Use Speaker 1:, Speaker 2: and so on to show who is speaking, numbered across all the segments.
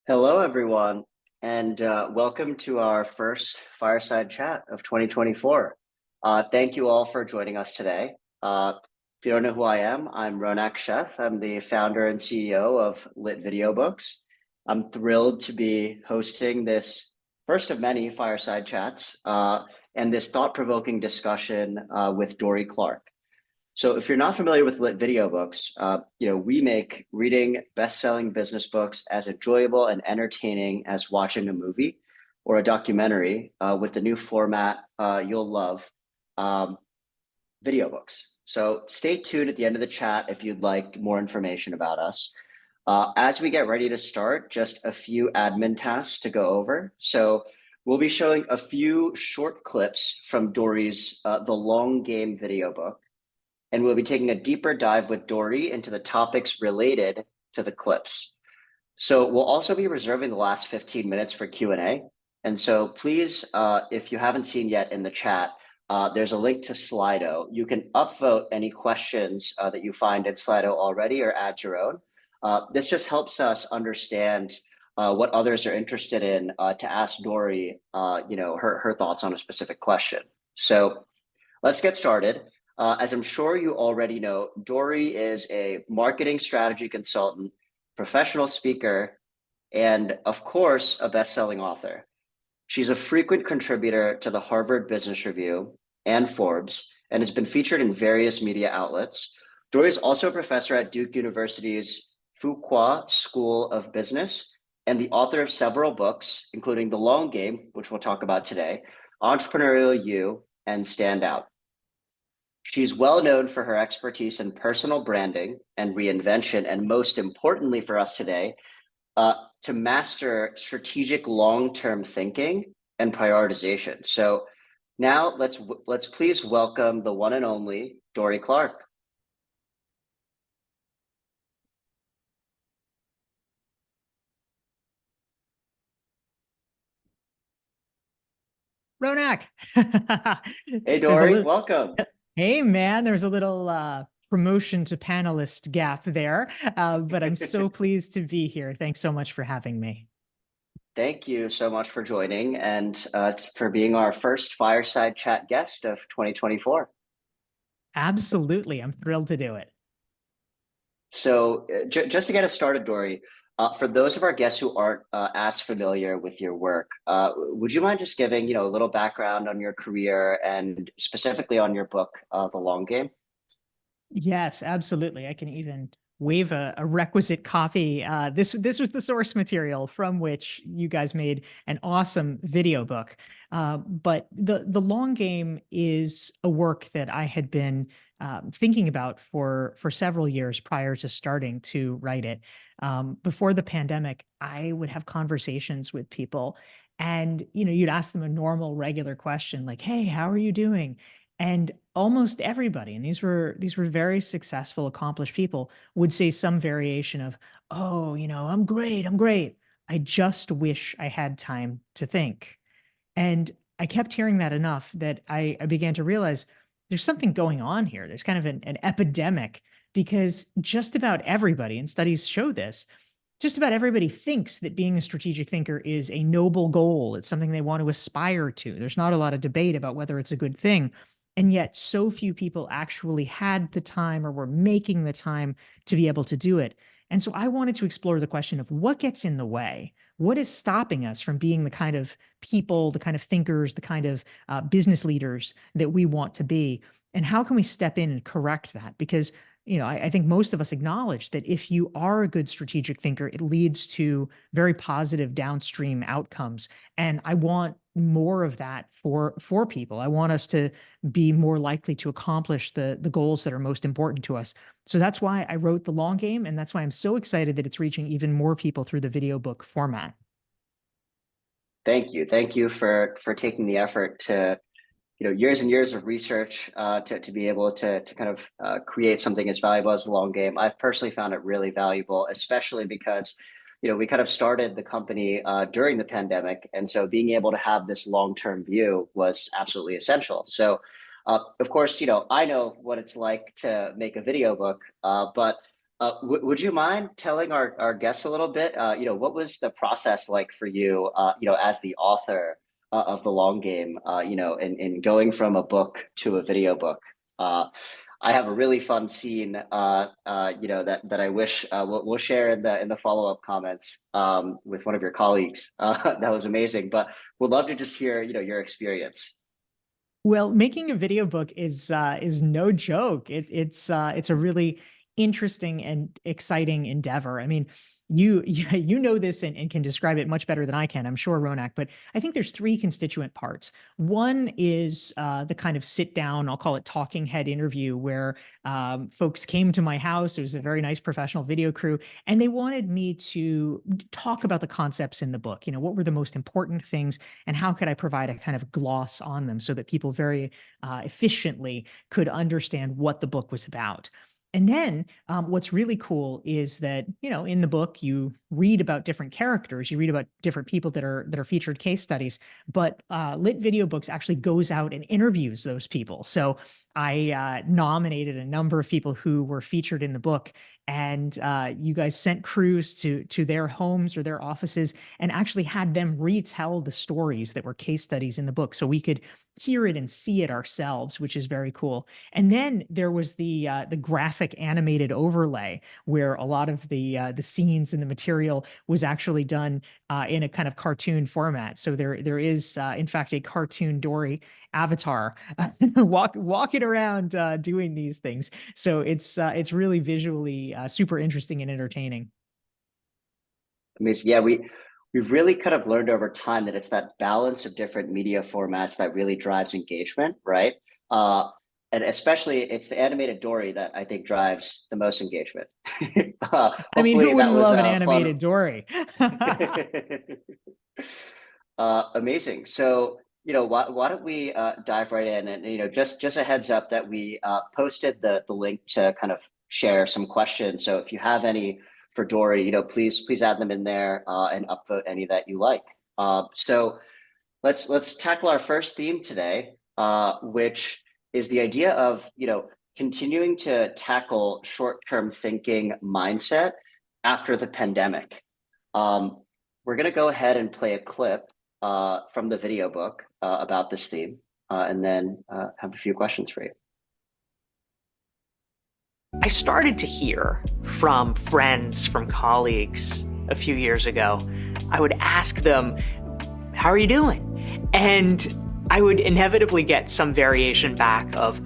Speaker 1: Hello, everyone, and welcome to our first Fireside Chat of 2024. Thank you all for joining us today. If you don't know who I am, I'm Ronak Sheth. I'm the founder and CEO of LIT Videobooks. I'm thrilled to be hosting this first of many Fireside Chats and this thought-provoking discussion with Dorie Clark. So if you're not familiar with Lit Videobooks, we make reading best-selling business books as enjoyable and entertaining as watching a movie or a documentary with the new format you'll love, video books. So stay tuned at the end of the chat if you'd like more information about us. As we get ready to start, just a few admin tasks to go over. So we'll be showing a few short clips from Dorie's The Long Game video book. And we'll be taking a deeper dive with Dorie into the topics related to the clips. So we'll also be reserving the last 15 minutes for Q&A. And so please, if you haven't seen yet in the chat, there's a link to Slido. You can upvote any questions that you find in Slido already or add your own. This just helps us understand what others are interested in to ask Dorie, her thoughts on a specific question. So let's get started. As I'm sure you already know, Dorie is a marketing strategy consultant, professional speaker, and of course, a best-selling author. She's a frequent contributor to the Harvard Business Review and Forbes, and has been featured in various media outlets. Dorie is also a professor at Duke University's Fuqua School of Business, and the author of several books, including The Long Game, which we'll talk about today, Entrepreneurial You, and Stand Out. She's well known for her expertise in personal branding and reinvention, and most importantly for us today, to master strategic long-term thinking and prioritization. So now let's please welcome the one and only Dorie Clark.
Speaker 2: Ronak.
Speaker 1: Hey,
Speaker 2: There's a
Speaker 1: Dorie,
Speaker 2: little,
Speaker 1: welcome.
Speaker 2: hey man, there's a little promotion to panelist gap there, but I'm so pleased to be here. Thanks so much for having me.
Speaker 1: Thank you so much for joining and for being our first Fireside Chat guest of 2024.
Speaker 2: Absolutely. I'm thrilled to do it.
Speaker 1: So just to get us started, Dorie, for those of our guests who aren't as familiar with your work, would you mind just giving a little background on your career and specifically on your book, The Long Game?
Speaker 2: Yes, absolutely. I can even wave a requisite copy. This was the source material from which you guys made an awesome video book. But the Long Game is a work that I had been thinking about for several years prior to starting to write it. Before the pandemic, I would have conversations with people, and you'd ask them a normal, regular question like, "Hey, how are you doing?" And almost everybody, and these were very successful, accomplished people, would say some variation of, "Oh, I'm great, I'm great. I just wish I had time to think." And I kept hearing that enough that I began to realize there's something going on here. There's kind of an epidemic, because just about everybody, and studies show this, just about everybody thinks that being a strategic thinker is a noble goal. It's something they want to aspire to. There's not a lot of debate about whether it's a good thing. And yet, so few people actually had the time or were making the time to be able to do it. And so I wanted to explore the question of what gets in the way. What is stopping us from being the kind of people, the kind of thinkers, the kind of business leaders that we want to be? And how can we step in and correct that? Because I think most of us acknowledge that if you are a good strategic thinker, it leads to very positive downstream outcomes. And I want more of that for people. I want us to be more likely to accomplish the goals that are most important to us. So that's why I wrote The Long Game, and that's why I'm so excited that it's reaching even more people through the video book format.
Speaker 1: Thank you. Thank you for taking the effort to years and years of research to be able to kind of create something as valuable as The Long Game. I've personally found it really valuable, especially because we kind of started the company during the pandemic, and so being able to have this long-term view was absolutely essential. So of course, I know what it's like to make a video book, but Would you mind telling our guests a little bit, what was the process like for you, as the author of The Long Game, in going from a book to a video book? I have a really fun scene, that I wish we'll share in the follow-up comments with one of your colleagues. That was amazing, but would love to just hear, your experience.
Speaker 2: Well, making a video book is no joke. It's a really interesting and exciting endeavor. I mean, you know this and can describe it much better than I can, I'm sure, Ronak. But I think there's three constituent parts. One is the kind of sit down, I'll call it talking head interview, where folks came to my house. It was a very nice professional video crew, and they wanted me to talk about the concepts in the book. What were the most important things, and how could I provide a kind of gloss on them so that people very efficiently could understand what the book was about. And then what's really cool is that, in the book, you read about different characters, you read about different people that are featured case studies, but LIT Videobooks actually goes out and interviews those people. So I nominated a number of people who were featured in the book, and you guys sent crews to their homes or their offices and actually had them retell the stories that were case studies in the book, so we could hear it and see it ourselves, which is very cool. And then there was the graphic animated overlay, where a lot of the scenes and the material was actually done in a kind of cartoon format. So there is in fact a cartoon Dorie avatar walking around doing these things. So it's really visually super interesting and entertaining.
Speaker 1: Amazing. Yeah, we've really kind of learned over time that it's that balance of different media formats that really drives engagement, right? And especially it's the animated Dory that I think drives the most engagement.
Speaker 2: I mean,
Speaker 1: Hopefully
Speaker 2: who
Speaker 1: that
Speaker 2: wouldn't
Speaker 1: was
Speaker 2: love an
Speaker 1: fun.
Speaker 2: animated Dory?
Speaker 1: Amazing. So, why don't we dive right in, and just a heads up that we posted the link to kind of share some questions. So if you have any for Dory, please add them in there and upvote any that you like. So let's tackle our first theme today, which is the idea of continuing to tackle short-term thinking mindset after the pandemic. We're going to go ahead and play a clip from the video book about this theme, and then have a few questions for you.
Speaker 3: I started to hear from friends, from colleagues a few years ago. I would ask them, how are you doing? And I would inevitably get some variation back of,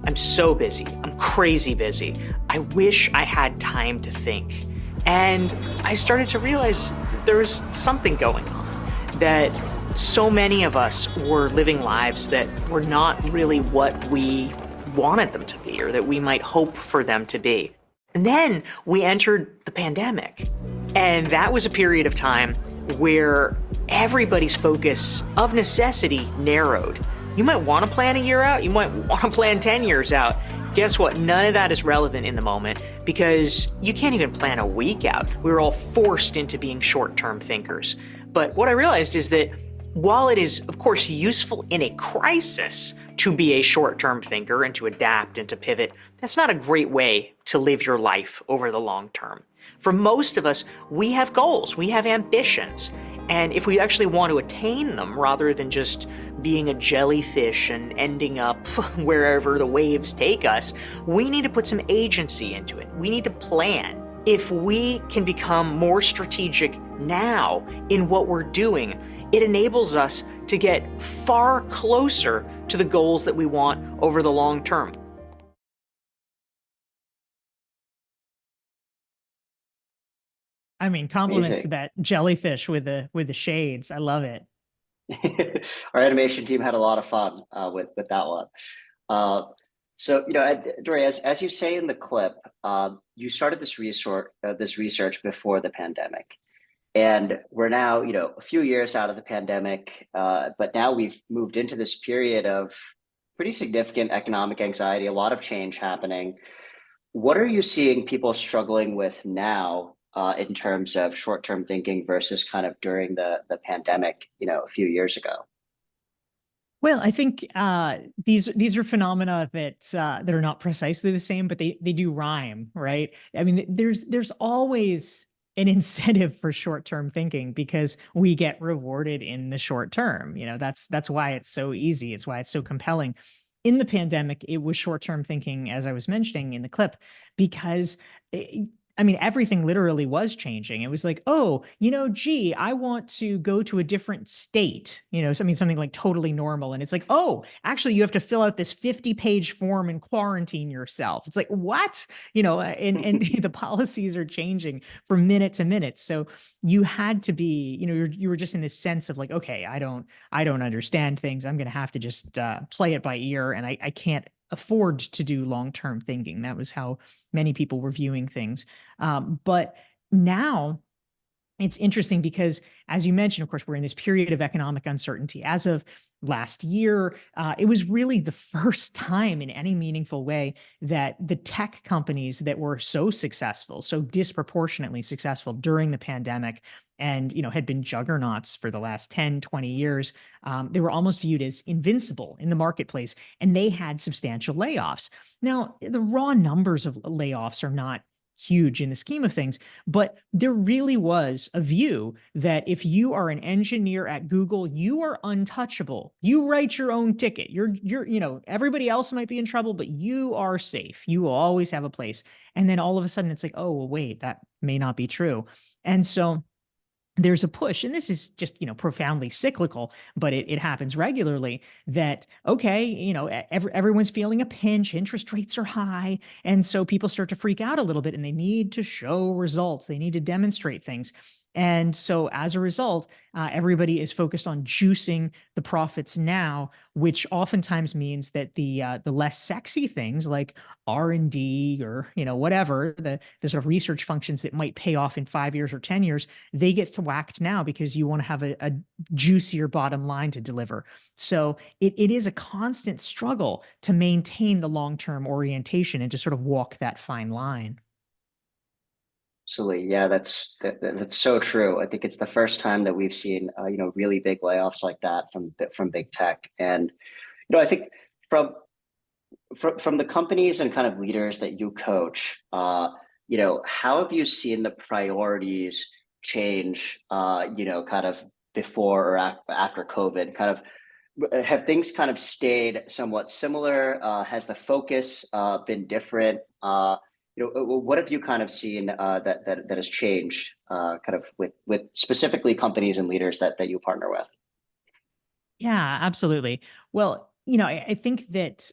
Speaker 3: I'm so busy, I'm crazy busy. I wish I had time to think. And I started to realize there was something going on, that so many of us were living lives that were not really what we wanted them to be, or that we might hope for them to be. And then we entered the pandemic. And that was a period of time where everybody's focus of necessity narrowed. You might want to plan a year out, you might want to plan 10 years out. Guess what? None of that is relevant in the moment, because you can't even plan a week out. We're all forced into being short-term thinkers. But what I realized is that while it is, of course, useful in a crisis to be a short-term thinker and to adapt and to pivot, that's not a great way to live your life over the long term. For most of us, we have goals, we have ambitions, and if we actually want to attain them rather than just being a jellyfish and ending up wherever the waves take us, we need to put some agency into it. We need to plan. If we can become more strategic now in what we're doing, it enables us to get far closer to the goals that we want over the long term.
Speaker 2: I mean, compliments to
Speaker 1: Amazing.
Speaker 2: that jellyfish with the shades. I love it.
Speaker 1: Our animation team had a lot of fun with that one. So, Dory, as you say in the clip, you started this research before the pandemic. And we're now, a few years out of the pandemic, but now we've moved into this period of pretty significant economic anxiety, a lot of change happening. What are you seeing people struggling with now in terms of short-term thinking versus kind of during the pandemic, a few years ago?
Speaker 2: Well, I think these are phenomena that are not precisely the same, but they do rhyme, right? I mean, there's always an incentive for short-term thinking because we get rewarded in the short term. That's why it's so easy. It's why it's so compelling. In the pandemic, it was short-term thinking, as I was mentioning in the clip, because I mean, everything literally was changing. It was like, oh, gee, I want to go to a different state, so, I mean, something like totally normal. And it's like, oh, actually, you have to fill out this 50-page form and quarantine yourself. It's like, what? And the policies are changing from minute to minute. So you had to be, you were just in this sense of like, okay, I don't understand things. I'm going to have to just play it by ear. And I can't afford to do long-term thinking. That was how many people were viewing things. But now it's interesting because, as you mentioned, of course, we're in this period of economic uncertainty. As of last year, it was really the first time in any meaningful way that the tech companies that were so successful, so disproportionately successful during the pandemic, and had been juggernauts for the last 10, 20 years, they were almost viewed as invincible in the marketplace, and they had substantial layoffs. Now, the raw numbers of layoffs are not huge in the scheme of things, but there really was a view that if you are an engineer at Google, you are untouchable. You write your own ticket. Everybody else might be in trouble, but you are safe. You will always have a place. And then all of a sudden it's like, oh, well, wait, that may not be true. And so there's a push, and this is just, profoundly cyclical, but it happens regularly that, okay, everyone's feeling a pinch, interest rates are high. And so people start to freak out a little bit and they need to show results. They need to demonstrate things. And so as a result, everybody is focused on juicing the profits now, which oftentimes means that the less sexy things like R&D or, whatever, the sort of research functions that might pay off in 5 years or 10 years, they get thwacked now because you want to have a juicier bottom line to deliver. So it is a constant struggle to maintain the long-term orientation and to sort of walk that fine line.
Speaker 1: Absolutely. Yeah, that's so true. I think it's the first time that we've seen really big layoffs like that from big tech. And I think from the companies and kind of leaders that you coach, how have you seen the priorities change, kind of before or after COVID? Kind of have things kind of stayed somewhat similar? Has the focus been different? What have you kind of seen that has changed, kind of with specifically companies and leaders that you partner with?
Speaker 2: Yeah, absolutely. Well, I think that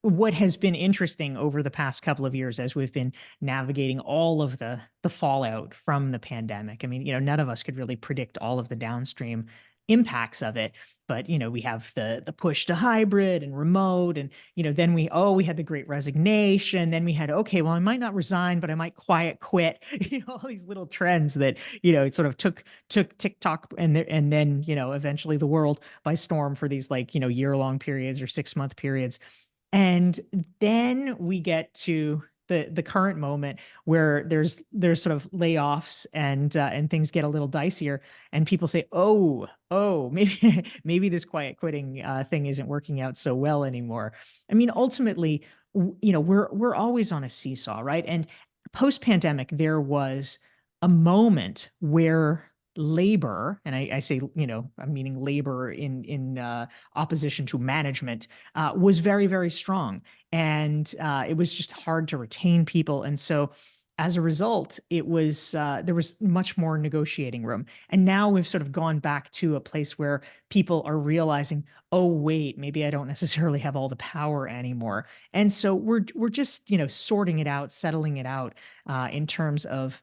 Speaker 2: what has been interesting over the past couple of years as we've been navigating all of the fallout from the pandemic. I mean, none of us could really predict all of the downstream impacts of it, but we have the push to hybrid and remote, and then we had the great resignation, then we had, okay, well, I might not resign, but I might quiet quit. All these little trends that it sort of took TikTok and then eventually the world by storm for these like year-long periods or 6-month periods. And then we get to the current moment where there's sort of layoffs and things get a little dicier, and people say, oh, maybe this quiet quitting thing isn't working out so well anymore. I mean, ultimately, we're always on a seesaw, right? And post-pandemic, there was a moment where labor, and I say, I'm meaning labor in opposition to management, was very, very strong. And it was just hard to retain people. And so as a result, it was there was much more negotiating room. And now we've sort of gone back to a place where people are realizing, oh, wait, maybe I don't necessarily have all the power anymore. And so we're just, sorting it out, settling it out in terms of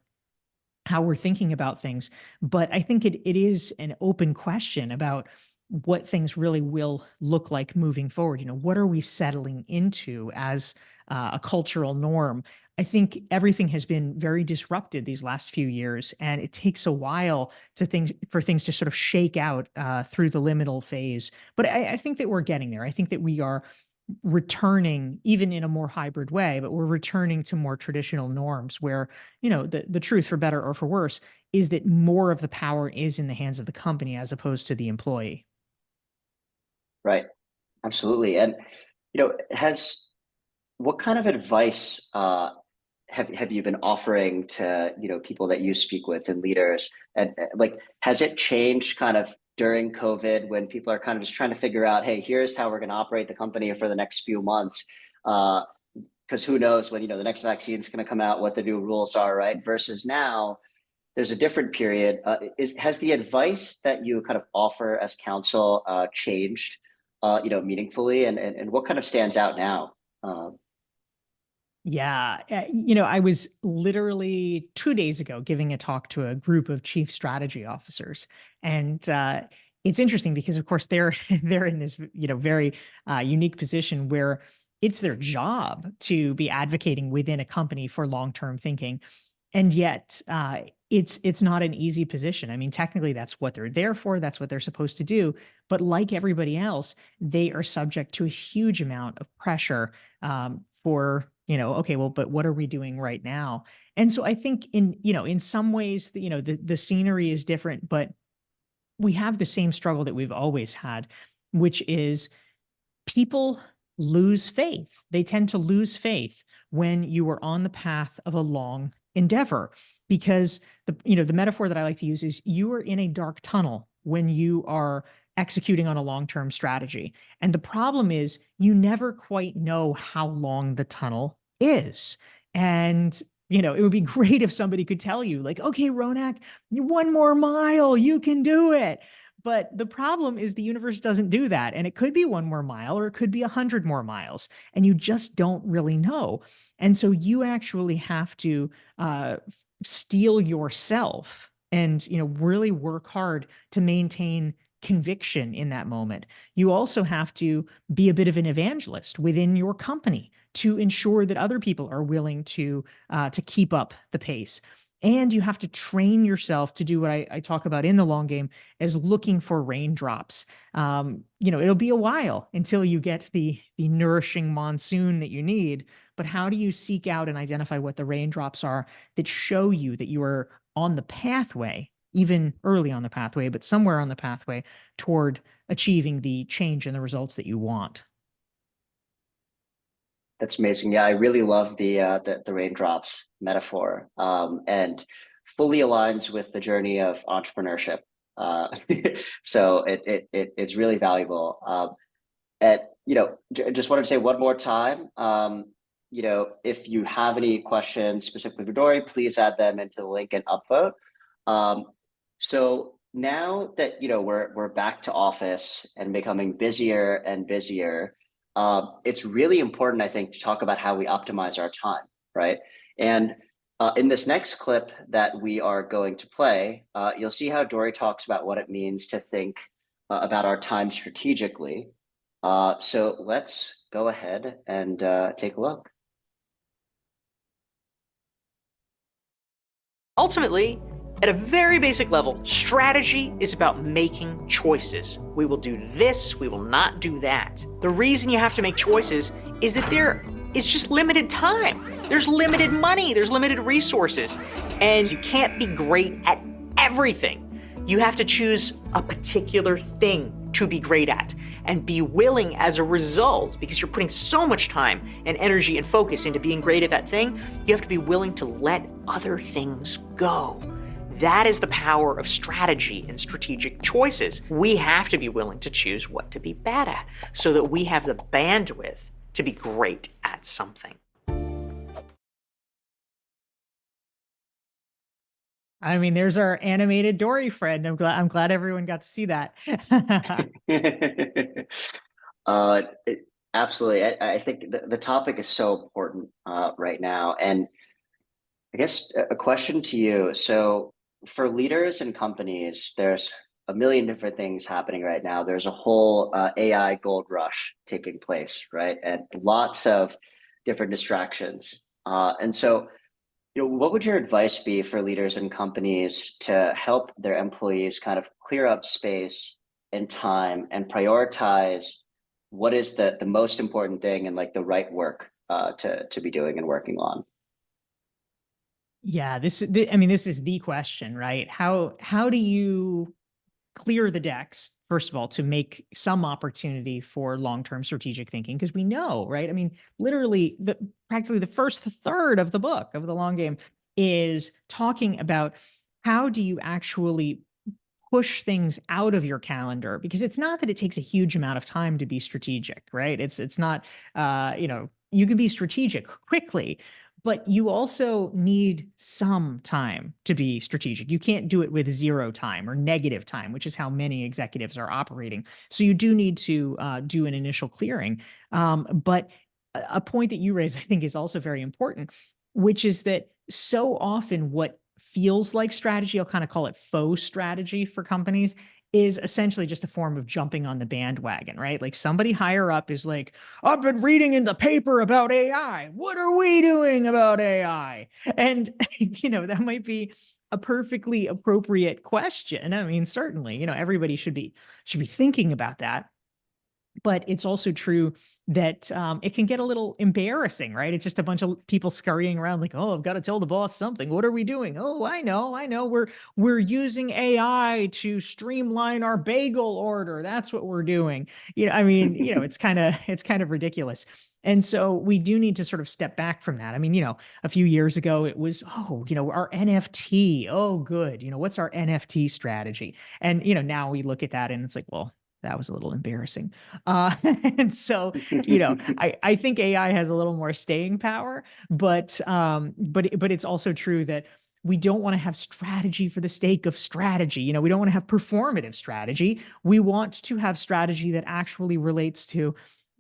Speaker 2: how we're thinking about things. But I think it is an open question about what things really will look like moving forward. What are we settling into as a cultural norm? I think everything has been very disrupted these last few years, and it takes a while for things to sort of shake out through the liminal phase. But I think that we're getting there. I think that we are returning, even in a more hybrid way, but we're returning to more traditional norms where, the truth, for better or for worse, is that more of the power is in the hands of the company as opposed to the employee.
Speaker 1: Right. Absolutely. And, what kind of advice have you been offering to, people that you speak with and leaders? And like, has it changed kind of during COVID when people are kind of just trying to figure out, hey, here's how we're going to operate the company for the next few months? Because who knows when, the next vaccine is going to come out, what the new rules are, right? Versus now, there's a different period. Has the advice that you kind of offer as counsel changed, meaningfully, and what kind of stands out now?
Speaker 2: Yeah. I was literally 2 days ago giving a talk to a group of chief strategy officers. And it's interesting because, of course, they're they're in this, very unique position where it's their job to be advocating within a company for long-term thinking. And yet, it's not an easy position. I mean, technically, that's what they're there for. That's what they're supposed to do. But like everybody else, they are subject to a huge amount of pressure for, okay, well, but what are we doing right now? And so I think in some ways, the scenery is different, but we have the same struggle that we've always had, which is people lose faith. They tend to lose faith when you are on the path of a long endeavor, because the metaphor that I like to use is you are in a dark tunnel when you are executing on a long-term strategy. And the problem is you never quite know how long the tunnel is. And it would be great if somebody could tell you, like, okay, Ronak, one more mile, you can do it. But the problem is the universe doesn't do that. And it could be one more mile, or it could be 100 more miles. And you just don't really know. And so you actually have to steel yourself and, really work hard to maintain conviction in that moment. You also have to be a bit of an evangelist within your company to ensure that other people are willing to keep up the pace. And you have to train yourself to do what I talk about in the long game as looking for raindrops. It'll be a while until you get the nourishing monsoon that you need. But how do you seek out and identify what the raindrops are that show you that you are on the pathway, even early on the pathway, but somewhere on the pathway toward achieving the change and the results that you want?
Speaker 1: That's amazing. Yeah, I really love the raindrops metaphor, and fully aligns with the journey of entrepreneurship. Uh, so it's really valuable. And just wanted to say one more time, if you have any questions specifically for Dorie, please add them into the link and upvote. So now that we're back to office and becoming busier and busier, it's really important, I think, to talk about how we optimize our time, right? And in this next clip that we are going to play, you'll see how Dorie talks about what it means to think about our time strategically. So let's go ahead and take a look.
Speaker 3: Ultimately, at a very basic level, strategy is about making choices. We will do this, we will not do that. The reason you have to make choices is that there is just limited time. There's limited money, there's limited resources, and you can't be great at everything. You have to choose a particular thing to be great at and be willing as a result, because you're putting so much time and energy and focus into being great at that thing, you have to be willing to let other things go. That is the power of strategy and strategic choices. We have to be willing to choose what to be bad at so that we have the bandwidth to be great at something.
Speaker 2: I mean, there's our animated Dorie friend. I'm glad everyone got to see that.
Speaker 1: Absolutely. I think the topic is so important right now. And I guess a question to you. So for leaders and companies, there's a million different things happening right now. There's a whole AI gold rush taking place, right? And lots of different distractions. And so, what would your advice be for leaders and companies to help their employees kind of clear up space and time and prioritize what is the most important thing and like the right work to be doing and working on?
Speaker 2: Yeah, this is the question, right? How do you clear the decks, first of all, to make some opportunity for long-term strategic thinking, because we know, right? I mean, literally, practically the first third of the book, of the long game, is talking about how do you actually push things out of your calendar, because it's not that it takes a huge amount of time to be strategic, right? It's not, you can be strategic quickly, but you also need some time to be strategic. You can't do it with zero time or negative time, which is how many executives are operating. So you do need to do an initial clearing. But a point that you raise, I think, is also very important, which is that so often what feels like strategy, I'll kind of call it faux strategy for companies, is essentially just a form of jumping on the bandwagon, right? Like somebody higher up is like, I've been reading in the paper about AI. What are we doing about AI? And, that might be a perfectly appropriate question. I mean, certainly, everybody should be thinking about that. But it's also true that it can get a little embarrassing, right? It's just a bunch of people scurrying around like, oh, I've got to tell the boss something. What are we doing? Oh, I know. We're using AI to streamline our bagel order. That's what we're doing. It's kind of ridiculous. And so we do need to sort of step back from that. I mean, a few years ago it was, our NFT. Oh, good. What's our NFT strategy? And, now we look at that and it's like, well, that was a little embarrassing. And so, I think AI has a little more staying power, but it's also true that we don't want to have strategy for the sake of strategy. We don't want to have performative strategy. We want to have strategy that actually relates to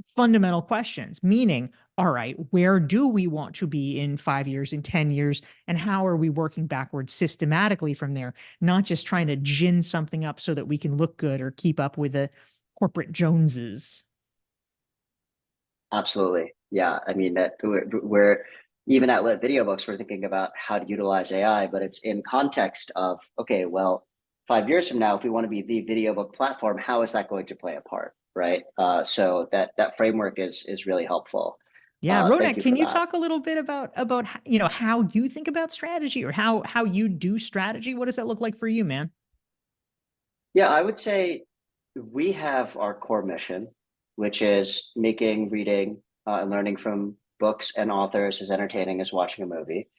Speaker 2: fundamental questions, meaning, all right, where do we want to be in 5 years, in 10 years, and how are we working backwards systematically from there, not just trying to gin something up so that we can look good or keep up with the corporate Joneses.
Speaker 1: Absolutely. Yeah. I mean, that we're even at LIT Videobooks, we're thinking about how to utilize AI, but it's in context of, okay, well, 5 years from now, if we want to be the video book platform, how is that going to play a part? Right. So that framework is really helpful.
Speaker 2: Yeah,
Speaker 1: Thank
Speaker 2: Ronak,
Speaker 1: you
Speaker 2: can
Speaker 1: for
Speaker 2: you
Speaker 1: that.
Speaker 2: talk a little bit about how you think about strategy, or how you do strategy? What does that look like for you, man?
Speaker 1: Yeah, I would say we have our core mission, which is making reading and learning from books and authors as entertaining as watching a movie.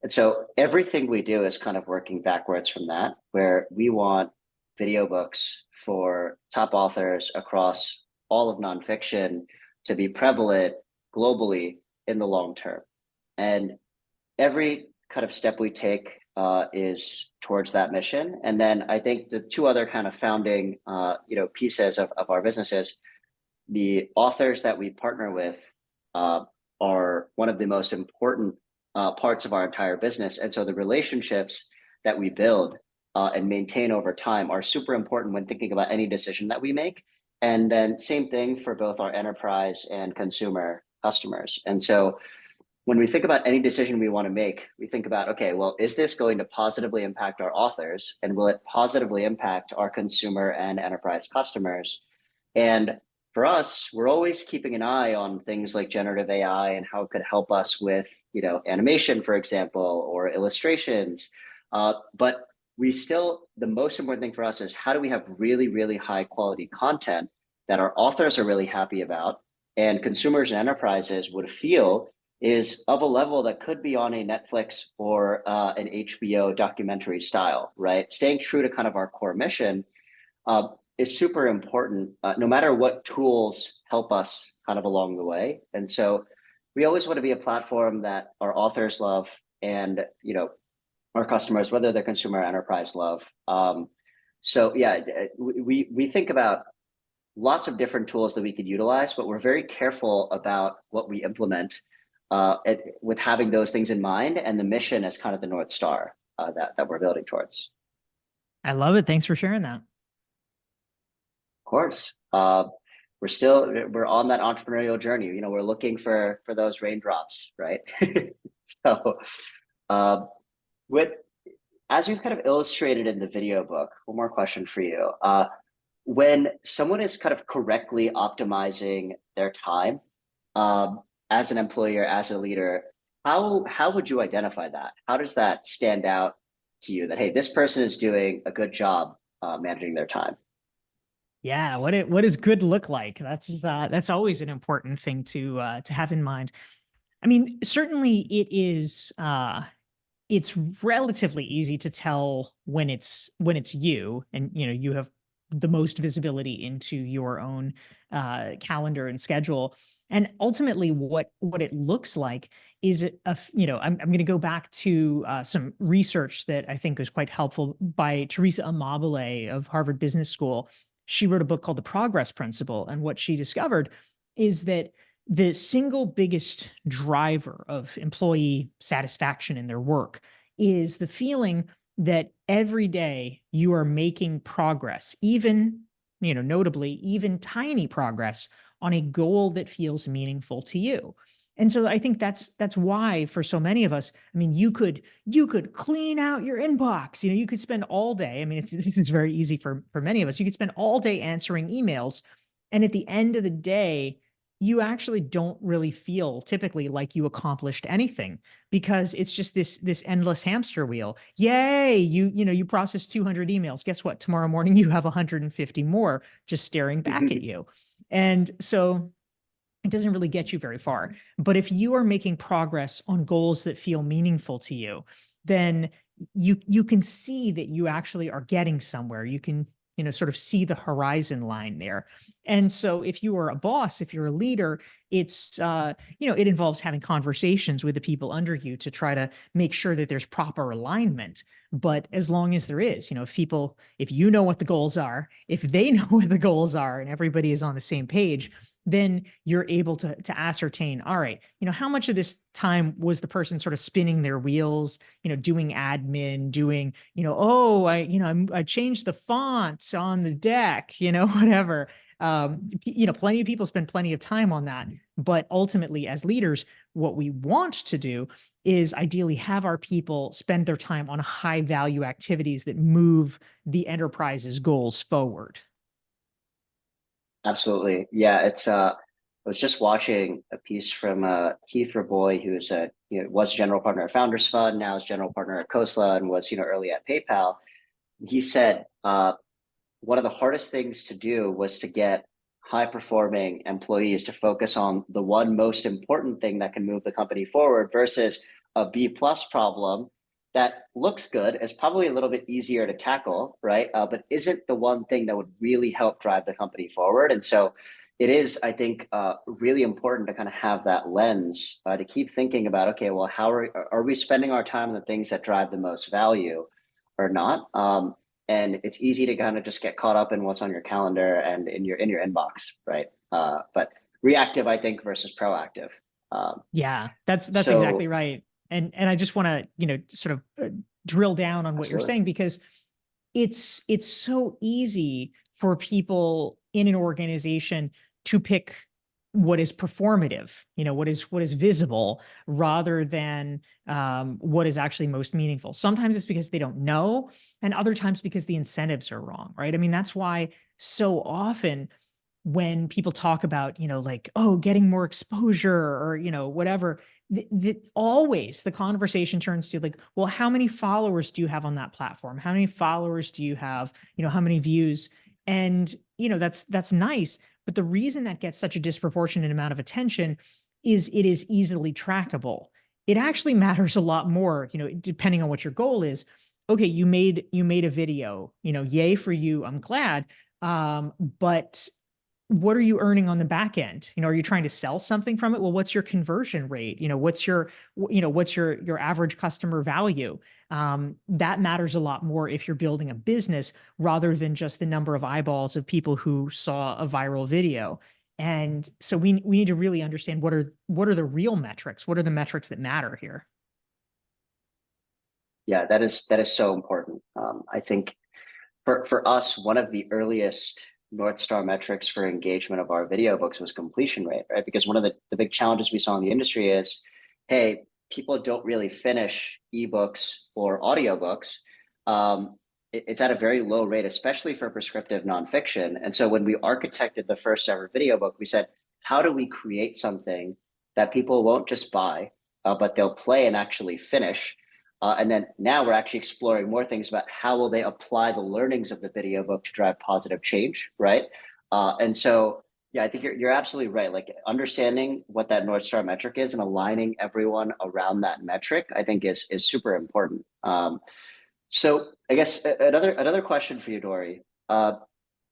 Speaker 1: And so everything we do is kind of working backwards from that, where we want video books for top authors across all of nonfiction to be prevalent globally in the long term. And every kind of step we take is towards that mission. And then I think the two other kind of founding pieces of our businesses, the authors that we partner with are one of the most important parts of our entire business. And so the relationships that we build and maintain over time are super important when thinking about any decision that we make. And then same thing for both our enterprise and consumer customers. And so when we think about any decision we want to make, we think about, okay, well, is this going to positively impact our authors? And will it positively impact our consumer and enterprise customers? And for us, we're always keeping an eye on things like generative AI and how it could help us with, animation, for example, or illustrations. But the most important thing for us is how do we have really, really high quality content that our authors are really happy about and consumers and enterprises would feel is of a level that could be on a Netflix or an HBO documentary style, right? Staying true to kind of our core mission is super important, no matter what tools help us kind of along the way. And so we always want to be a platform that our authors love and, our customers, whether they're consumer or enterprise, love. So yeah, we think about lots of different tools that we could utilize, but we're very careful about what we implement with having those things in mind and the mission as kind of the North Star that we're building towards.
Speaker 2: I love it. Thanks for sharing that.
Speaker 1: Of course. We're on that entrepreneurial journey. We're looking for those raindrops, right? So as you've kind of illustrated in the video book, one more question for you. When someone is kind of correctly optimizing their time, as an employer, as a leader, how would you identify that? How does that stand out to you that, hey, this person is doing a good job managing their time.
Speaker 2: Yeah, what does good look like? That's always an important thing to have in mind. I mean, certainly it's relatively easy to tell when it's you, and you have the most visibility into your own calendar and schedule. And ultimately what it looks like is I'm going to go back to some research that I think was quite helpful by Teresa Amabile of Harvard Business School. She wrote a book called The Progress Principle, and what she discovered is that the single biggest driver of employee satisfaction in their work is the feeling that every day you are making progress, even, notably, even tiny progress on a goal that feels meaningful to you. And so I think that's why for so many of us, I mean, you could clean out your inbox. You could spend all day. I mean, this is very easy for many of us. You could spend all day answering emails, and at the end of the day, you actually don't really feel typically like you accomplished anything, because it's just this endless hamster wheel. Yay, you processed 200 emails. Guess what? Tomorrow morning you have 150 more just staring back at you. And so it doesn't really get you very far. But if you are making progress on goals that feel meaningful to you, then you can see that you actually are getting somewhere. You can sort of see the horizon line there. And so if you are a boss, if you're a leader, it's it involves having conversations with the people under you to try to make sure that there's proper alignment. But as long as there is, if you know what the goals are, if they know what the goals are, and everybody is on the same page, then you're able to ascertain, all right, how much of this time was the person sort of spinning their wheels, doing admin, doing, I changed the fonts on the deck, whatever. Plenty of people spend plenty of time on that. But ultimately, as leaders, what we want to do is ideally have our people spend their time on high value activities that move the enterprise's goals forward.
Speaker 1: Absolutely. Yeah, I was just watching a piece from Keith Raboy, who is was general partner at Founders Fund, now is general partner at Khosla, and was early at PayPal. He said one of the hardest things to do was to get high performing employees to focus on the one most important thing that can move the company forward versus a B+ problem that looks good, is probably a little bit easier to tackle, right? But isn't the one thing that would really help drive the company forward. And so it is, I think, really important to kind of have that lens to keep thinking about, okay, well, how are we spending our time on the things that drive the most value or not? And it's easy to kind of just get caught up in what's on your calendar and in your inbox, right? But reactive, I think, versus proactive.
Speaker 2: Yeah, that's
Speaker 1: So
Speaker 2: exactly right. And I just want to, sort of drill down on what you're
Speaker 1: absolutely.
Speaker 2: saying, because it's so easy for people in an organization to pick what is performative, what is visible, rather than what is actually most meaningful. Sometimes it's because they don't know, and other times because the incentives are wrong, right? I mean, that's why so often when people talk about, like, oh, getting more exposure or, whatever, always the conversation turns to like, well, how many followers do you have on that platform? How many followers do you have? How many views? And, that's nice. But the reason that gets such a disproportionate amount of attention is it is easily trackable. It actually matters a lot more, depending on what your goal is. Okay, you made a video, yay for you. I'm glad. But what are you earning on the back end? Are you trying to sell something from it? Well, what's your conversion rate? What's your average customer value? That matters a lot more if you're building a business, rather than just the number of eyeballs of people who saw a viral video. And so we need to really understand what are the real metrics? What are the metrics that matter here?
Speaker 1: Yeah, that is so important. I think for us, one of the earliest North Star metrics for engagement of our video books was completion rate, right? Because one of the big challenges we saw in the industry is, hey, people don't really finish ebooks or audiobooks. It's at a very low rate, especially for prescriptive nonfiction. And so when we architected the first ever video book, we said, how do we create something that people won't just buy, but they'll play and actually finish? And then now we're actually exploring more things about how will they apply the learnings of the video book to drive positive change, right? And so, yeah, I think you're absolutely right. Like understanding what that North Star metric is and aligning everyone around that metric, I think is super important. So I guess another question for you, Dorie.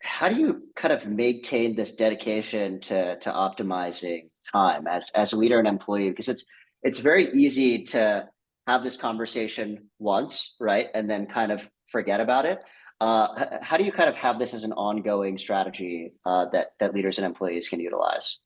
Speaker 1: How do you kind of maintain this dedication to optimizing time as a leader and employee? Because it's very easy to have this conversation once, right, and then kind of forget about it. How do you kind of have this as an ongoing strategy that leaders and employees can utilize?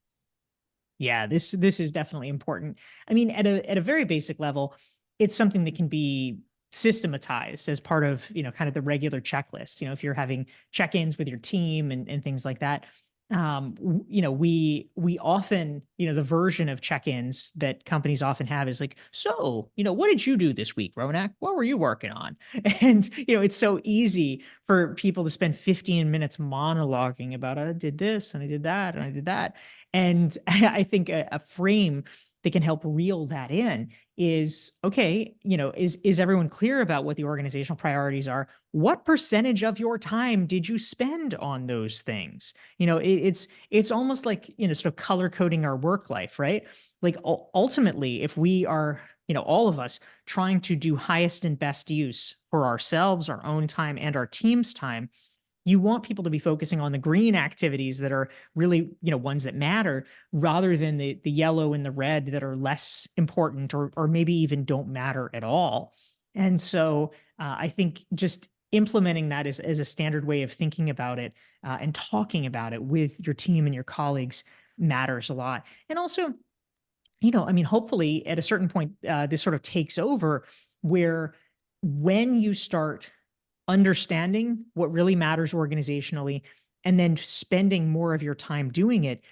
Speaker 2: Yeah, this is definitely important. I mean, at a very basic level, it's something that can be systematized as part of, kind of the regular checklist. If you're having check-ins with your team and things like that, we often, the version of check-ins that companies often have is like, so, what did you do this week, Ronak? What were you working on? And, it's so easy for people to spend 15 minutes monologuing about, I did this and I did that and I did that. And I think a frame that can help reel that in is, okay, is everyone clear about what the organizational priorities are? What percentage of your time did you spend on those things? It's almost like, sort of color coding our work life, right? Like ultimately, if we are, all of us trying to do highest and best use for ourselves, our own time and our team's time, you want people to be focusing on the green activities that are really, ones that matter, rather than the yellow and the red that are less important or maybe even don't matter at all. And so I think just implementing that as a standard way of thinking about it and talking about it with your team and your colleagues matters a lot. And also, I mean, hopefully at a certain point, this sort of takes over where when you start understanding what really matters organizationally and then spending more of your time doing it,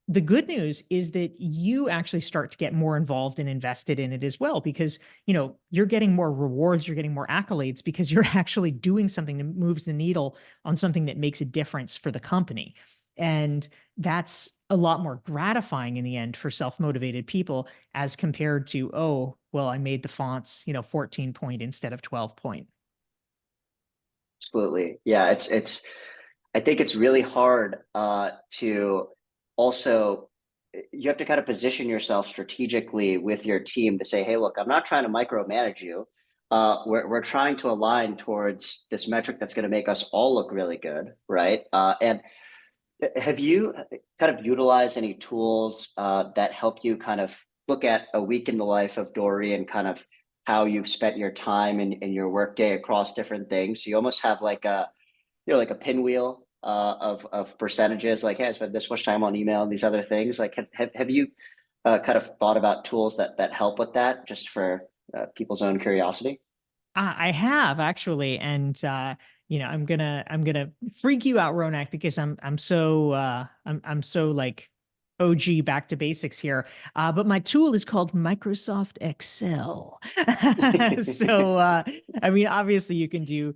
Speaker 2: the good news is that you actually start to get more involved and invested in it as well, because, you're getting more rewards, you're getting more accolades because you're actually doing something that moves the needle on something that makes a difference for the company. And that's a lot more gratifying in the end for self-motivated people as compared to, oh, well, I made the fonts, 14 point instead of 12 point.
Speaker 1: Absolutely. Yeah, it's I think it's really hard to also you have to kind of position yourself strategically with your team to say, hey, look, I'm not trying to micromanage you. We're trying to align towards this metric that's going to make us all look really good, right? And have you kind of utilized any tools that help you kind of look at a week in the life of Dorie and kind of how you've spent your time in your workday across different things? So you almost have like a like a pinwheel of percentages, like, hey, I spent this much time on email and these other things. Like, have you kind of thought about tools that help with that, just for people's own curiosity?
Speaker 2: I have actually, and I'm gonna freak you out, Ronak, because I'm so like OG back to basics here. But my tool is called Microsoft Excel. So I mean, obviously you can do,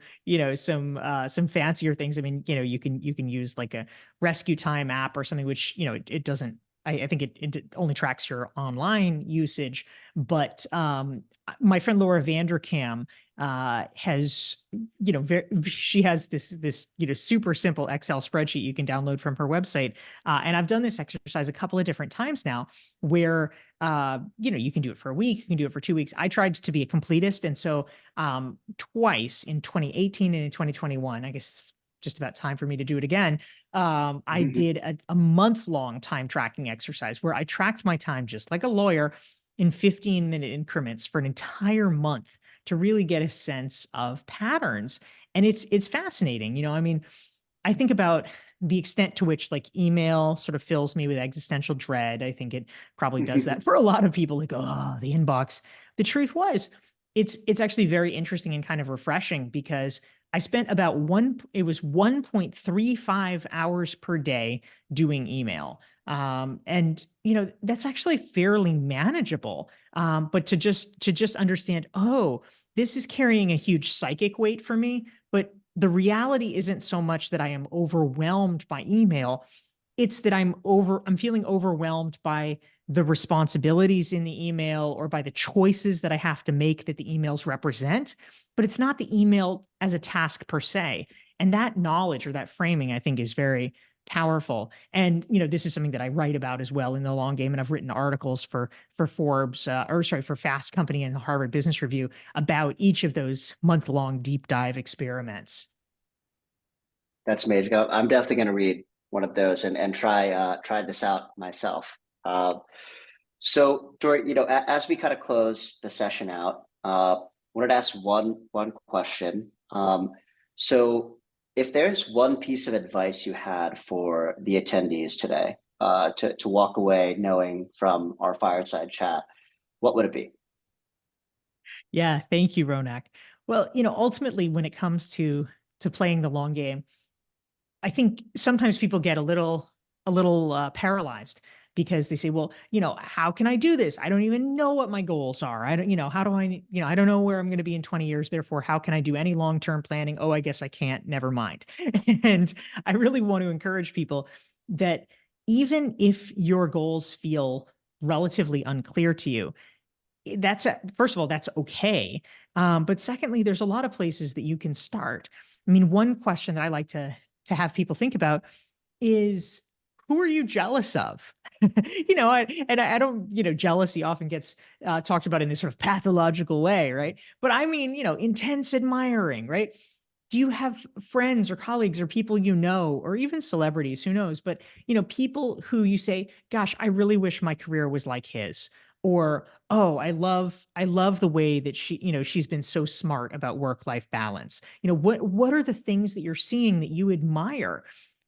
Speaker 2: some fancier things. I mean, you can use like a rescue time app or something, which, it doesn't, I think it only tracks your online usage. But my friend Laura Vanderkam has, she has this, super simple Excel spreadsheet you can download from her website. And I've done this exercise a couple of different times now where, you can do it for a week, you can do it for 2 weeks. I tried to be a completist. And so twice in 2018 and in 2021, I guess just about time for me to do it again. I did a month-long time tracking exercise where I tracked my time just like a lawyer in 15-minute increments for an entire month to really get a sense of patterns. And it's fascinating. I mean, I think about the extent to which like email sort of fills me with existential dread. I think it probably does that for a lot of people, like, oh, the inbox. The truth was, it's actually very interesting and kind of refreshing, because I spent about 1.35 hours per day doing email. And that's actually fairly manageable. But to just understand, oh, this is carrying a huge psychic weight for me, but the reality isn't so much that I am overwhelmed by email. It's that I'm feeling overwhelmed by the responsibilities in the email or by the choices that I have to make that the emails represent, but it's not the email as a task per se. And that knowledge or that framing, I think, is very powerful. And, this is something that I write about as well in the long game. And I've written articles for Forbes, for Fast Company and the Harvard Business Review about each of those month-long deep dive experiments.
Speaker 1: That's amazing. I'm definitely going to read one of those and try this out myself. So, Dorie, as we kind of close the session out, wanted to ask one question. So, if there's one piece of advice you had for the attendees today, to walk away knowing from our fireside chat, what would it be?
Speaker 2: Yeah, thank you, Ronak. Well, ultimately, when it comes to playing the long game, I think sometimes people get a little paralyzed because they say, well, how can I do this? I don't even know what my goals are. I don't, how do I, I don't know where I'm going to be in 20 years. Therefore, how can I do any long-term planning? Oh, I guess I can't, never mind. And I really want to encourage people that even if your goals feel relatively unclear to you, first of all, that's okay. But secondly, there's a lot of places that you can start. I mean, one question that I like to have people think about is, who are you jealous of? I don't, jealousy often gets talked about in this sort of pathological way, right? But I mean, intense admiring, right? Do you have friends or colleagues or people or even celebrities, who knows? But, people who you say, gosh, I really wish my career was like his. Or, oh, I love the way that she's been so smart about work-life balance. What are the things that you're seeing that you admire?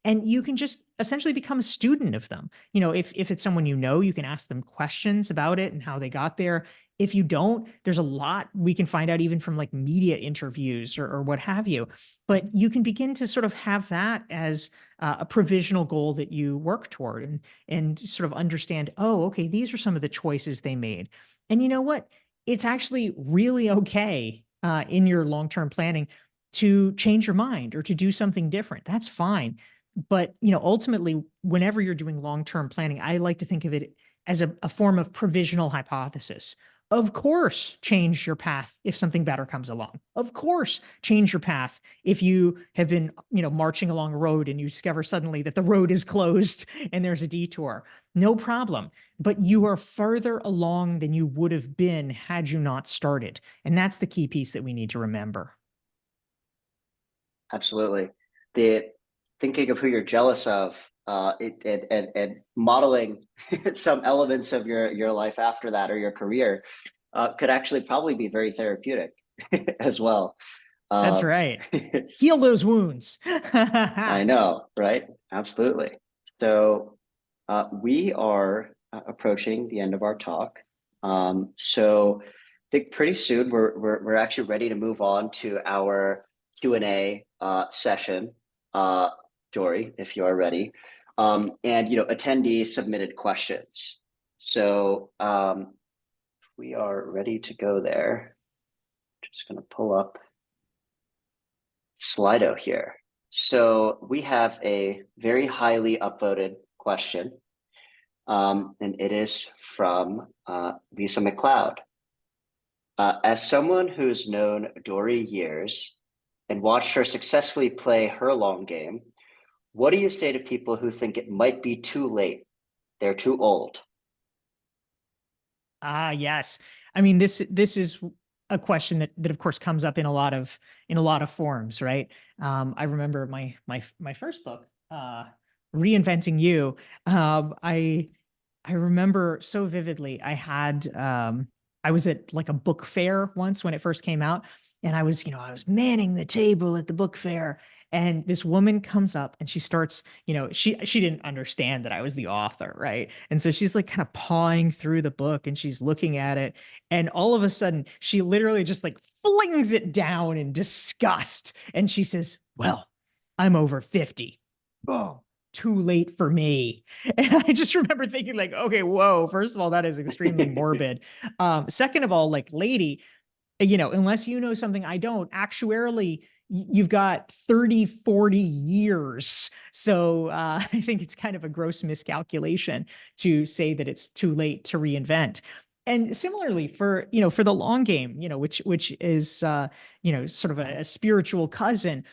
Speaker 2: And you can just essentially become a student of them. If it's someone you can ask them questions about it and how they got there. If you don't, there's a lot we can find out even from like media interviews or what have you. But you can begin to sort of have that as a provisional goal that you work toward and sort of understand, oh, okay, these are some of the choices they made. And you know what? It's actually really okay in your long-term planning to change your mind or to do something different. That's fine. But, ultimately, whenever you're doing long-term planning, I like to think of it as a form of provisional hypothesis. Of course, change your path if something better comes along. Of course, change your path if you have been, marching along a road and you discover suddenly that the road is closed and there's a detour. No problem. But you are further along than you would have been had you not started. And that's the key piece that we need to remember.
Speaker 1: Absolutely. The thinking of who you're jealous of, and modeling some elements of your life after that or your career could actually probably be very therapeutic as well.
Speaker 2: That's right. Heal those wounds.
Speaker 1: I know, right? Absolutely. So we are approaching the end of our talk. So I think pretty soon we're actually ready to move on to our Q&A session. Dorie, if you are ready. And attendees submitted questions. So we are ready to go there. Just going to pull up Slido here. So we have a very highly upvoted question, and it is from Lisa McLeod. As someone who's known Dorie years and watched her successfully play her long game, what do you say to people who think it might be too late? They're too old.
Speaker 2: Yes. I mean, this is a question that of course comes up in a lot of forums, right? I remember my first book, Reinventing You. I remember so vividly. I was at like a book fair once when it first came out, and I was manning the table at the book fair, and this woman comes up and she starts, she didn't understand that I was the author, right? And so she's like kind of pawing through the book and she's looking at it, and all of a sudden she literally just like flings it down in disgust, and she says, "Well, I'm over 50. Oh, too late for me." And I just remember thinking like, okay, whoa, first of all, that is extremely morbid. Second of all, like, lady, unless you know something I don't, actuarially, you've got 30, 40 years. So I think it's kind of a gross miscalculation to say that it's too late to reinvent. And similarly for, for the long game, which is, sort of a spiritual cousin,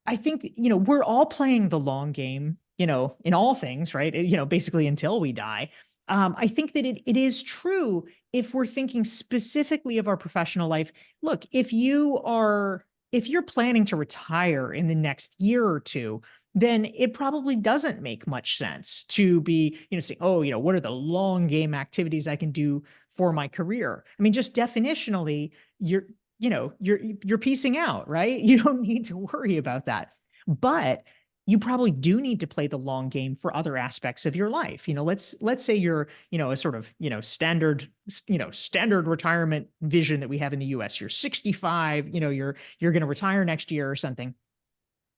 Speaker 2: I think, we're all playing the long game, in all things, right? Basically until we die. I think that it is true if we're thinking specifically of our professional life. Look, if you're planning to retire in the next year or two, then it probably doesn't make much sense to be, saying, oh, what are the long game activities I can do for my career? I mean, just definitionally, you're piecing out, right? You don't need to worry about that. But you probably do need to play the long game for other aspects of your life. Let's say you're, a sort of, standard retirement vision that we have in the US. You're 65, you're going to retire next year or something.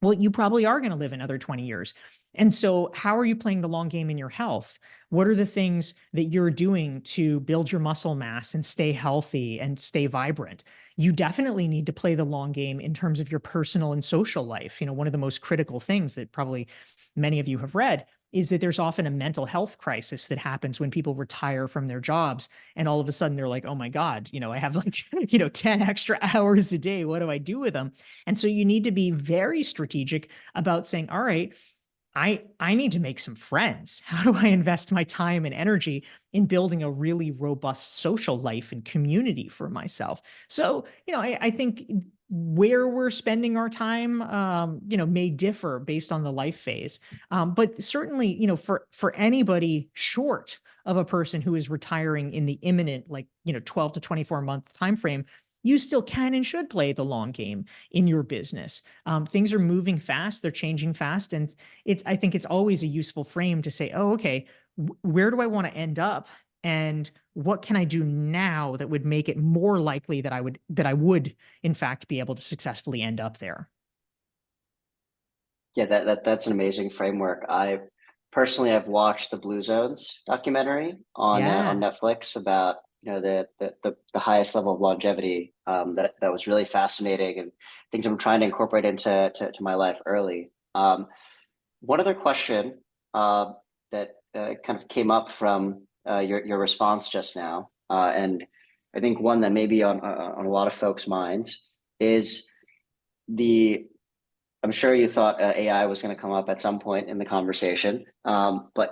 Speaker 2: Well, you probably are going to live another 20 years. And so how are you playing the long game in your health? What are the things that you're doing to build your muscle mass and stay healthy and stay vibrant? You definitely need to play the long game in terms of your personal and social life. One of the most critical things that probably many of you have read is that there's often a mental health crisis that happens when people retire from their jobs. And all of a sudden they're like, oh my God, I have like, 10 extra hours a day. What do I do with them? And so you need to be very strategic about saying, all right, I need to make some friends. How do I invest my time and energy in building a really robust social life and community for myself? So, I think where we're spending our time, may differ based on the life phase. But certainly, for anybody short of a person who is retiring in the imminent, 12 to 24 month timeframe, you still can and should play the long game in your business. Things are moving fast, they're changing fast. And I think it's always a useful frame to say, oh, okay, where do I want to end up? And what can I do now that would make it more likely that I would in fact be able to successfully end up there?
Speaker 1: Yeah, that's an amazing framework. I've watched the Blue Zones documentary on
Speaker 2: Yeah.
Speaker 1: Netflix about the highest level of longevity. That was really fascinating, and things I'm trying to incorporate into my life early. One other question that kind of came up from your response just now, and I think one that may be on a lot of folks' minds is I'm sure you thought AI was going to come up at some point in the conversation. But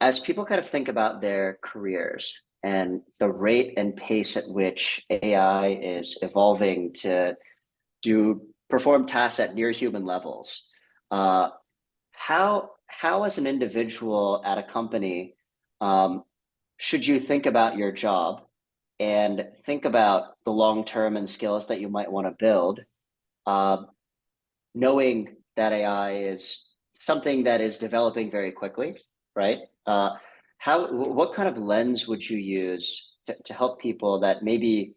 Speaker 1: as people kind of think about their careers and the rate and pace at which AI is evolving to perform tasks at near human levels, how as an individual at a company should you think about your job and think about the long term and skills that you might want to build? Knowing that AI is something that is developing very quickly, right? What kind of lens would you use to help people that may be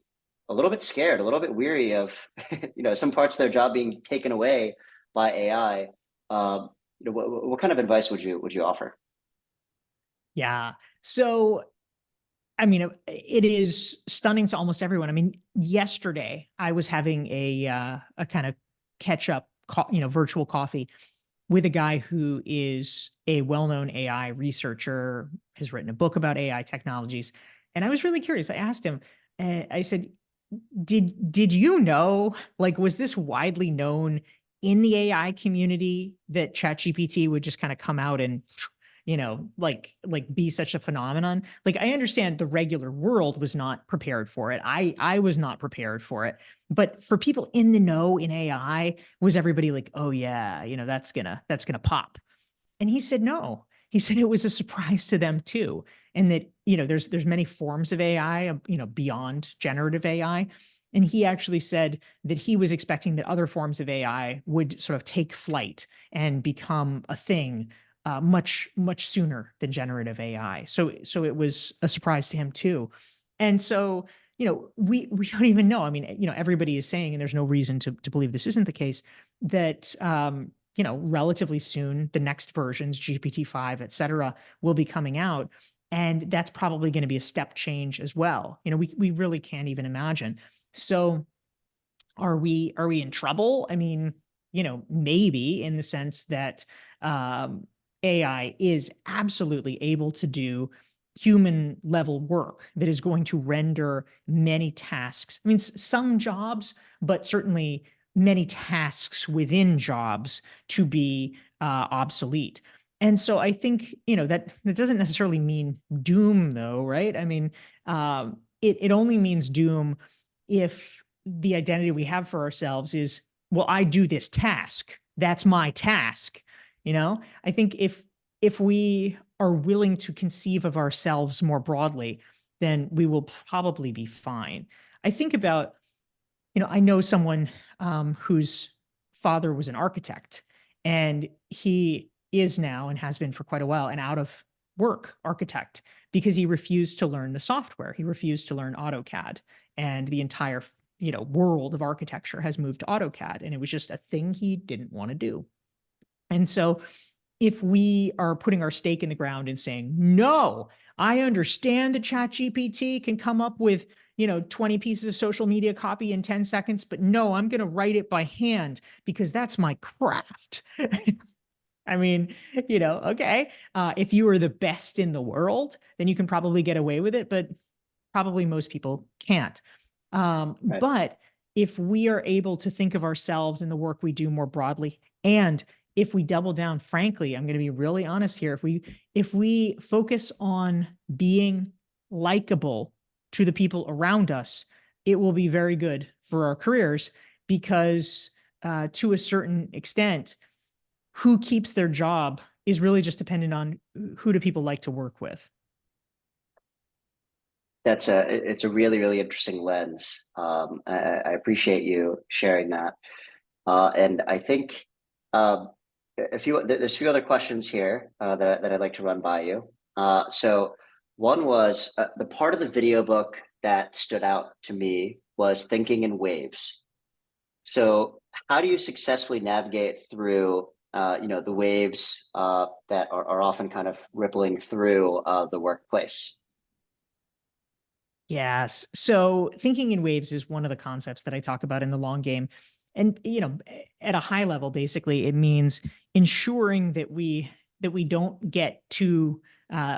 Speaker 1: a little bit scared, a little bit weary of, some parts of their job being taken away by AI? What kind of advice would you offer?
Speaker 2: Yeah. So, I mean, it is stunning to almost everyone. I mean, yesterday I was having a kind of catch up, virtual coffee with a guy who is a well-known AI researcher, has written a book about AI technologies. And I was really curious. I asked him, I said, did you know, was this widely known in the AI community that ChatGPT would just kind of come out and, be such a phenomenon? I understand the regular world was not prepared for it. I was not prepared for it. But for people in the know in AI, was everybody like, oh yeah, that's gonna pop? And he said no. He said it was a surprise to them too. And that, there's many forms of AI, beyond generative AI. And he actually said that he was expecting that other forms of AI would sort of take flight and become a thing much sooner than generative AI. So it was a surprise to him too. And so, we don't even know. I mean, everybody is saying, and there's no reason to believe this isn't the case, that relatively soon the next versions, GPT-5, et cetera, will be coming out. And that's probably going to be a step change as well. We really can't even imagine. So Are we in trouble? I mean, maybe, in the sense that AI is absolutely able to do human level work that is going to render many tasks. I mean, some jobs, but certainly many tasks within jobs to be obsolete. And so I think, that doesn't necessarily mean doom, though, right? I mean, it only means doom if the identity we have for ourselves is, well, I do this task. That's my task. I think if we are willing to conceive of ourselves more broadly, then we will probably be fine. I think about, I know someone whose father was an architect, and he is now, and has been for quite a while, an out of work architect because he refused to learn the software. He refused to learn AutoCAD, and the entire world of architecture has moved to AutoCAD, and it was just a thing he didn't want to do. And so if we are putting our stake in the ground and saying, no, I understand that ChatGPT can come up with 20 pieces of social media copy in 10 seconds, but no, I'm going to write it by hand because that's my craft. I mean, okay, if you are the best in the world, then you can probably get away with it, but probably most people can't.
Speaker 1: Right.
Speaker 2: But if we are able to think of ourselves and the work we do more broadly, and if we double down, frankly, I'm going to be really honest here. If we focus on being likable to the people around us, it will be very good for our careers, because to a certain extent, who keeps their job is really just dependent on who do people like to work with.
Speaker 1: It's a really, really interesting lens. I appreciate you sharing that. And I think there's a few other questions here that I'd like to run by you. So one was the part of the video book that stood out to me was thinking in waves. So how do you successfully navigate through the waves that are often kind of rippling through the workplace?
Speaker 2: Yes. So thinking in waves is one of the concepts that I talk about in the long game. And, at a high level, basically, it means ensuring that we don't get too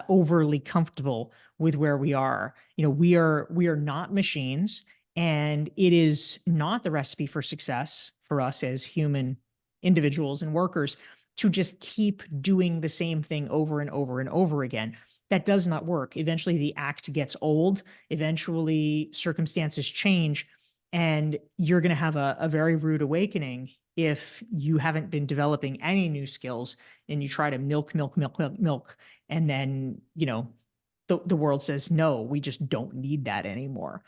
Speaker 2: overly comfortable with where we are. We are not machines, and it is not the recipe for success for us as human individuals and workers to just keep doing the same thing over and over and over again. That does not work. Eventually, the act gets old. Eventually, circumstances change, and you're going to have a very rude awakening if you haven't been developing any new skills and you try to milk, and then, the world says, no, we just don't need that anymore.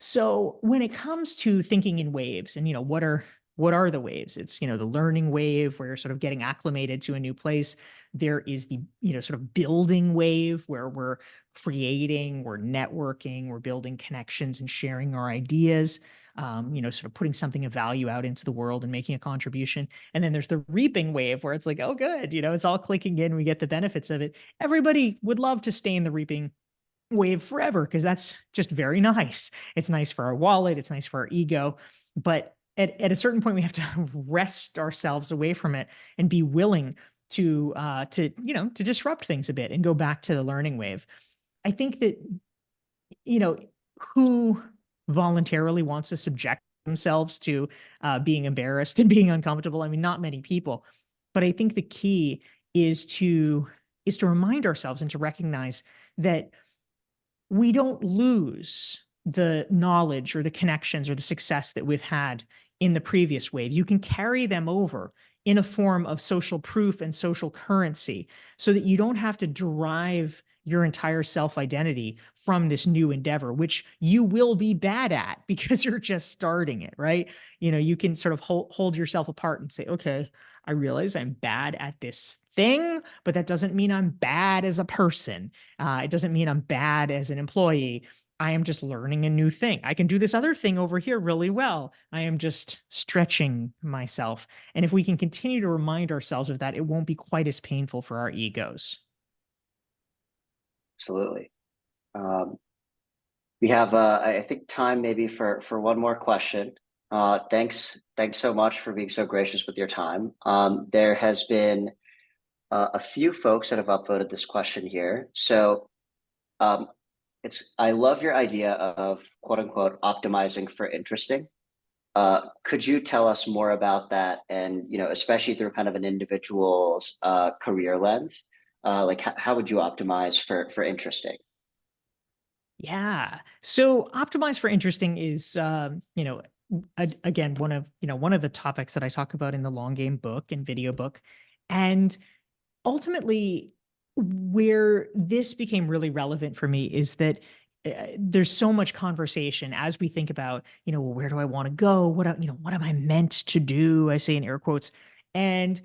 Speaker 2: So when it comes to thinking in waves, and what are the waves? It's the learning wave, where you're sort of getting acclimated to a new place. There is the sort of building wave, where we're creating, we're networking, we're building connections and sharing our ideas. Sort of putting something of value out into the world and making a contribution. And then there's the reaping wave, where it's like, oh, good, it's all clicking in, we get the benefits of it. Everybody would love to stay in the reaping wave forever, because that's just very nice. It's nice for our wallet, it's nice for our ego. But at a certain point, we have to wrest ourselves away from it and be willing to disrupt things a bit and go back to the learning wave. I think that, who voluntarily wants to subject themselves to being embarrassed and being uncomfortable? I mean, not many people. But I think the key is to remind ourselves and to recognize that we don't lose the knowledge or the connections or the success that we've had in the previous wave. You can carry them over in a form of social proof and social currency, so that you don't have to derive your entire self-identity from this new endeavor, which you will be bad at because you're just starting it, right? You can sort of hold yourself apart and say, okay, I realize I'm bad at this thing, but that doesn't mean I'm bad as a person. It doesn't mean I'm bad as an employee. I am just learning a new thing. I can do this other thing over here really well. I am just stretching myself. And if we can continue to remind ourselves of that, it won't be quite as painful for our egos.
Speaker 1: Absolutely. We have, I think, time maybe for one more question. Thanks so much for being so gracious with your time. There has been a few folks that have upvoted this question here. So um, I love your idea of quote unquote optimizing for interesting. Could you tell us more about that? And, especially through kind of an individual's career lens, like how would you optimize for interesting?
Speaker 2: Yeah. So optimize for interesting is, again, one of the topics that I talk about in the long game book and video book. And ultimately, where this became really relevant for me is that there's so much conversation as we think about, well, where do I want to go? What am I meant to do? I say in air quotes. And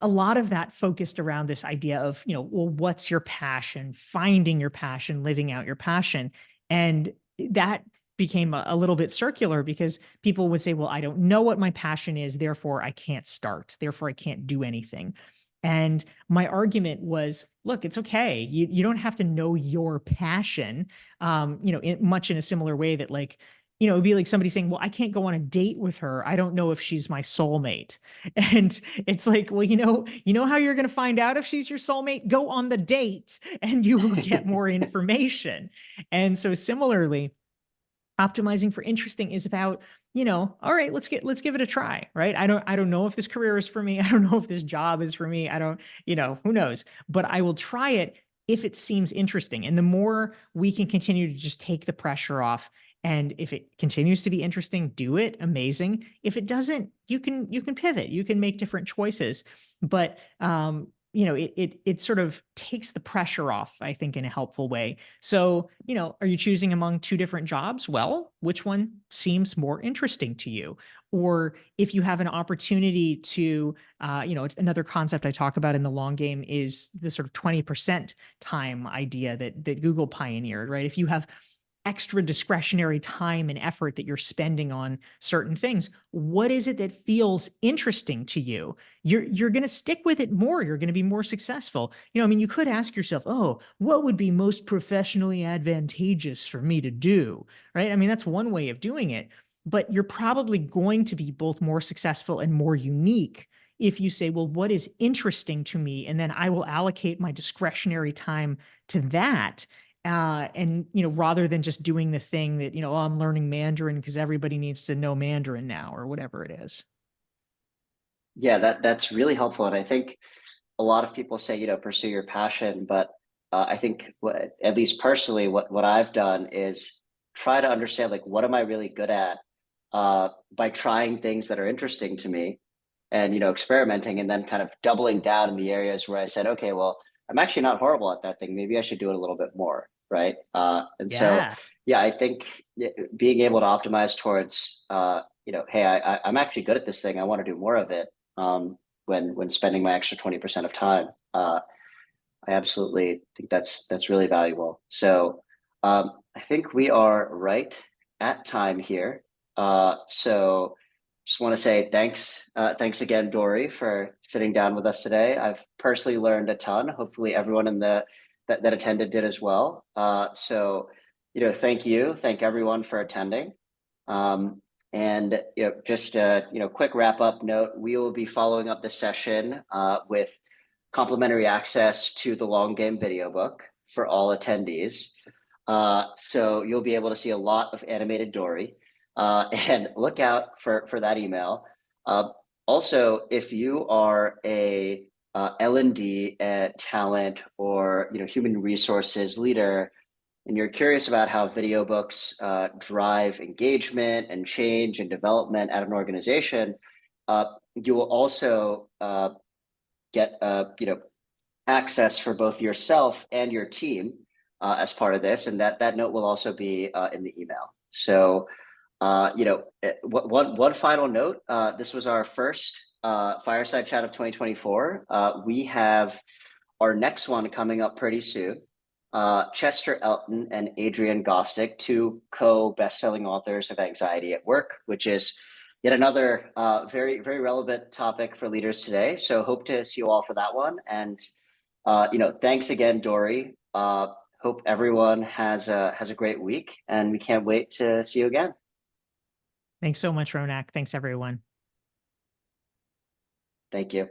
Speaker 2: a lot of that focused around this idea of, well, what's your passion, finding your passion, living out your passion. And that became a little bit circular because people would say, well, I don't know what my passion is, therefore I can't start, therefore I can't do anything. And my argument was, look, it's okay. You don't have to know your passion, much in a similar way that like, it'd be like somebody saying, well, I can't go on a date with her. I don't know if she's my soulmate. And it's like, well, how you're going to find out if she's your soulmate? Go on the date and you will get more information. And so similarly, optimizing for interesting is about, all right, let's give it a try, right? I don't know if this career is for me. I don't know if this job is for me. I don't, who knows, but I will try it if it seems interesting. And the more we can continue to just take the pressure off, and if it continues to be interesting, do it. Amazing. If it doesn't, you can pivot, you can make different choices. But it sort of takes the pressure off, I think, in a helpful way. So, are you choosing among two different jobs? Well, which one seems more interesting to you? Or if you have an opportunity to, another concept I talk about in the long game is the sort of 20% time idea that Google pioneered, right? If you have extra discretionary time and effort that you're spending on certain things, what is it that feels interesting to you? You're going to stick with it more. You're going to be more successful. You could ask yourself, oh, what would be most professionally advantageous for me to do? Right? That's one way of doing it, but you're probably going to be both more successful and more unique if you say, well, what is interesting to me? And then I will allocate my discretionary time to that. And rather than just doing the thing that, oh, I'm learning Mandarin because everybody needs to know Mandarin now or whatever it is.
Speaker 1: Yeah, that's really helpful. And I think a lot of people say, pursue your passion, but I think at least personally, what I've done is try to understand, like, what am I really good at by trying things that are interesting to me and, experimenting and then kind of doubling down in the areas where I said, okay, well, I'm actually not horrible at that thing. Maybe I should do it a little bit more. Right. And so,
Speaker 2: Yeah.
Speaker 1: yeah, I think being able to optimize towards, hey, I'm actually good at this thing. I want to do more of it. When spending my extra 20% of time. I absolutely think that's really valuable. So I think we are right at time here. So just want to say thanks again, Dorie, for sitting down with us today. I've personally learned a ton. Hopefully, everyone in that attended did as well. So thank you, thank everyone for attending. And just a quick wrap up note: we will be following up the session with complimentary access to the long game video book for all attendees. So you'll be able to see a lot of animated Dorie, and look out for that email. Also, if you are a L&D talent or human resources leader, and you're curious about how video books drive engagement and change and development at an organization, you will also get access for both yourself and your team as part of this, and that note will also be in the email. So, one final note: this was our first fireside chat of 2024. We have our next one coming up pretty soon. Chester Elton and Adrian Gostick, two co-best-selling authors of Anxiety at Work, which is yet another very, very relevant topic for leaders today. So hope to see you all for that one. And thanks again, Dorie. Hope everyone has a great week, and we can't wait to see you again.
Speaker 2: Thanks so much, Ronak. Thanks, everyone.
Speaker 1: Thank you.